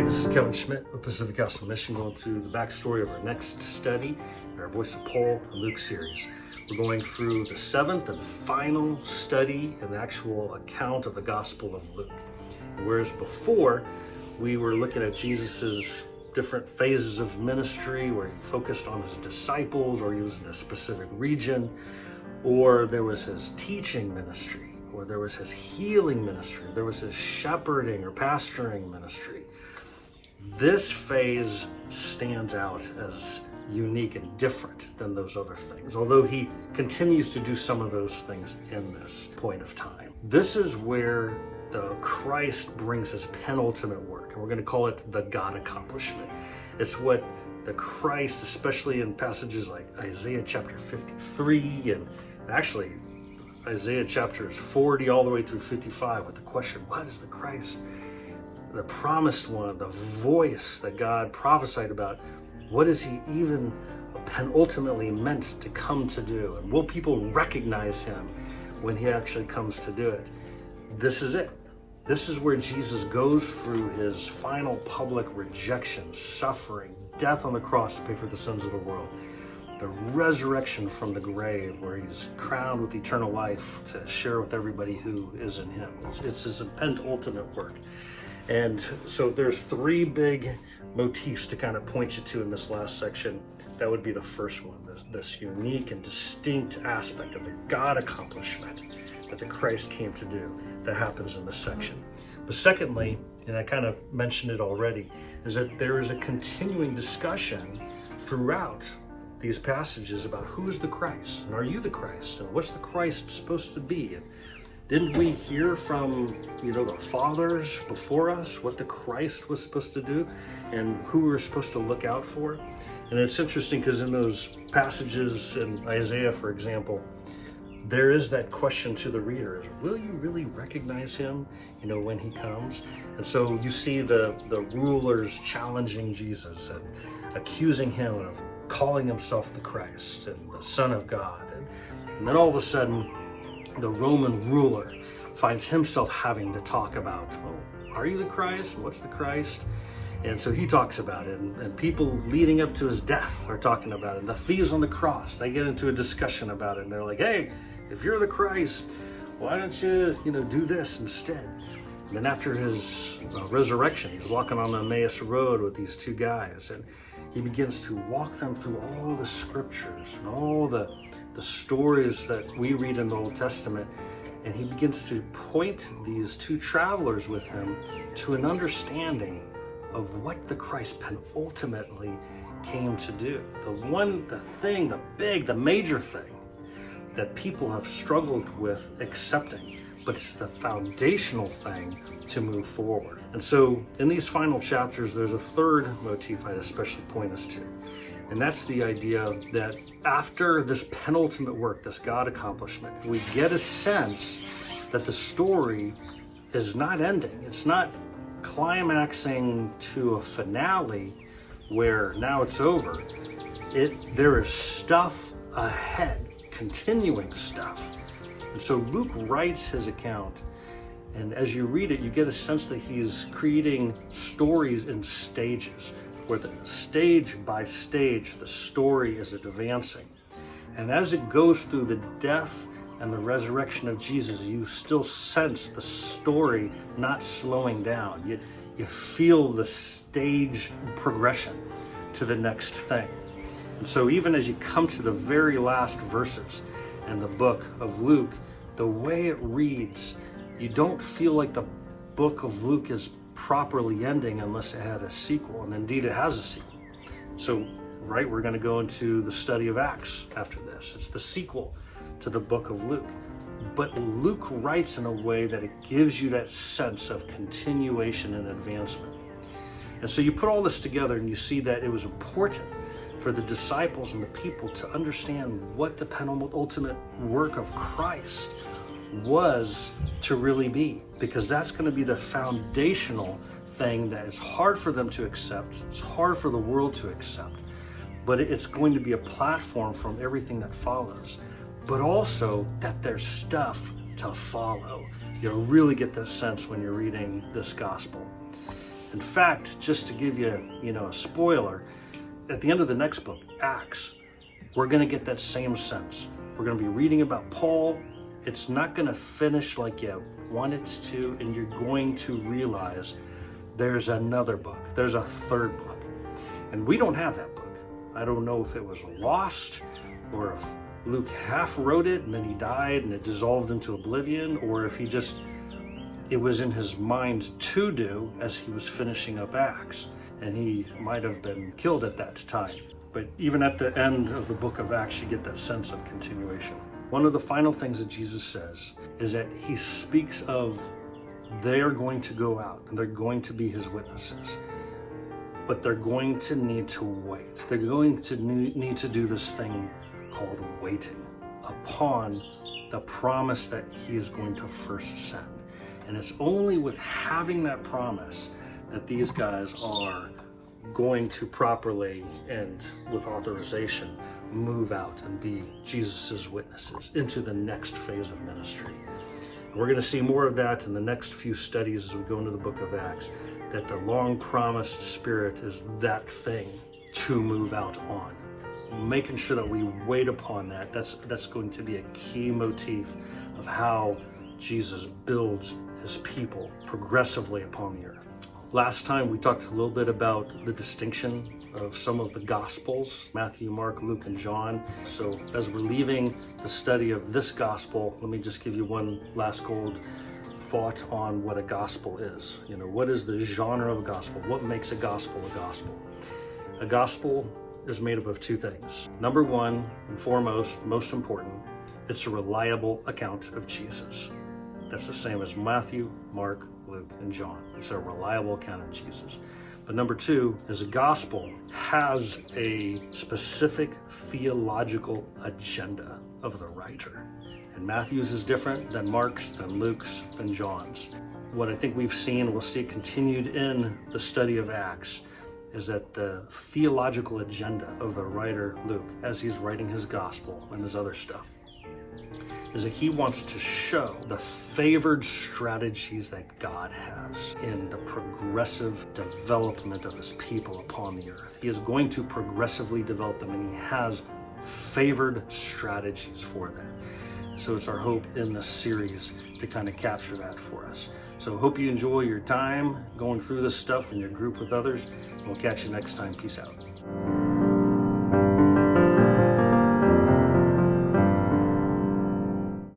this is Kevin Schmidt of Pacific Gospel Mission, going through the backstory of our next study in our Voice of Paul and Luke series. We're going through the seventh and final study in the actual account of the Gospel of Luke. Whereas before, we were looking at Jesus's different phases of ministry where he focused on his disciples, or he was in a specific region, or there was his teaching ministry, or there was his healing ministry, there was his shepherding or pastoring ministry. This phase stands out as unique and different than those other things, although he continues to do some of those things in this point of time. This is where the Christ brings his penultimate work, and we're going to call it the God accomplishment. It's what the Christ, especially in passages like Isaiah chapter 53, and actually Isaiah chapters 40 all the way through 55, with the question, what is the Christ? The promised one, the voice that God prophesied about, what is he even ultimately meant to come to do? And will people recognize him when he actually comes to do it? This is it. This is where Jesus goes through his final public rejection, suffering, death on the cross to pay for the sins of the world, the resurrection from the grave where he's crowned with eternal life to share with everybody who is in him. It's his penultimate work. And so there's three big motifs to kind of point you to in this last section. That would be the first one, this unique and distinct aspect of the God accomplishment that the Christ came to do that happens in this section. But secondly, and I kind of mentioned it already, is that there is a continuing discussion throughout these passages about who is the Christ, and are you the Christ, and what's the Christ supposed to be? And didn't we hear from, the fathers before us what the Christ was supposed to do and who we were supposed to look out for? And it's interesting because in those passages in Isaiah, for example, there is that question to the reader: will you really recognize him, when he comes? And so you see the rulers challenging Jesus and accusing him of calling himself the Christ and the Son of God. And then all of a sudden, the Roman ruler finds himself having to talk about, are you the Christ? What's the Christ? And so he talks about it, and people leading up to his death are talking about it. And the thieves on the cross, they get into a discussion about it, and they're like, hey, if you're the Christ, why don't you, do this instead? And then after his resurrection, he's walking on the Emmaus Road with these two guys, and he begins to walk them through all the scriptures and all the stories that we read in the Old Testament, and he begins to point these two travelers with him to an understanding of what the Christ ultimately came to do. The major thing that people have struggled with accepting, but it's the foundational thing to move forward. And so in these final chapters, there's a third motif I'd especially point us to. And that's the idea that after this penultimate work, this God accomplishment, we get a sense that the story is not ending. It's not climaxing to a finale where now it's over. There is stuff ahead, continuing stuff. And so Luke writes his account, and as you read it, you get a sense that he's creating stories in stages, where the stage by stage, the story is advancing. And as it goes through the death and the resurrection of Jesus, you still sense the story not slowing down. You feel the stage progression to the next thing. And so even as you come to the very last verses in the book of Luke, the way it reads, you don't feel like the book of Luke is properly ending unless it had a sequel, and indeed it has a sequel. So, we're going to go into the study of Acts after this. It's the sequel to the book of Luke. But Luke writes in a way that it gives you that sense of continuation and advancement. And so you put all this together and you see that it was important for the disciples and the people to understand what the penultimate work of Christ was to really be, because that's going to be the foundational thing that is hard for them to accept. It's hard for the world to accept, but it's going to be a platform from everything that follows, but also that there's stuff to follow. You'll really get this sense when you're reading this gospel. In fact, just to give you, a spoiler, at the end of the next book, Acts, we're going to get that same sense. We're going to be reading about Paul. It's not going to finish like you want it to, and you're going to realize there's another book. There's a third book. And we don't have that book. I don't know if it was lost, or if Luke half wrote it and then he died and it dissolved into oblivion, or if it was in his mind to do as he was finishing up Acts, and he might have been killed at that time. But even at the end of the book of Acts, you get that sense of continuation. One of the final things that Jesus says is that he speaks of they're going to go out and they're going to be his witnesses, but they're going to need to wait. They're going to need to do this thing called waiting upon the promise that he is going to first send. And it's only with having that promise that these guys are going to properly and with authorization move out and be Jesus's witnesses into the next phase of ministry. And we're going to see more of that in the next few studies as we go into the book of Acts, that the long promised Spirit is that thing to move out on. Making sure that we wait upon that, that's going to be a key motif of how Jesus builds his people progressively upon the earth. Last time we talked a little bit about the distinction of some of the Gospels, Matthew, Mark, Luke, and John. So as we're leaving the study of this Gospel, let me just give you one last gold thought on what a Gospel is. What is the genre of a Gospel? What makes a Gospel a Gospel? A Gospel is made up of two things. Number one and foremost, most important, it's a reliable account of Jesus. That's the same as Matthew, Mark, Luke, and John. It's a reliable account of Jesus. But number two is a gospel has a specific theological agenda of the writer. And Matthew's is different than Mark's, than Luke's, than John's. What I think we've seen, we'll see continued in the study of Acts, is that the theological agenda of the writer Luke, as he's writing his gospel and his other stuff, is that he wants to show the favored strategies that God has in the progressive development of his people upon the earth. He is going to progressively develop them, and he has favored strategies for them. So it's our hope in this series to kind of capture that for us. So hope you enjoy your time going through this stuff in your group with others, and we'll catch you next time. Peace out.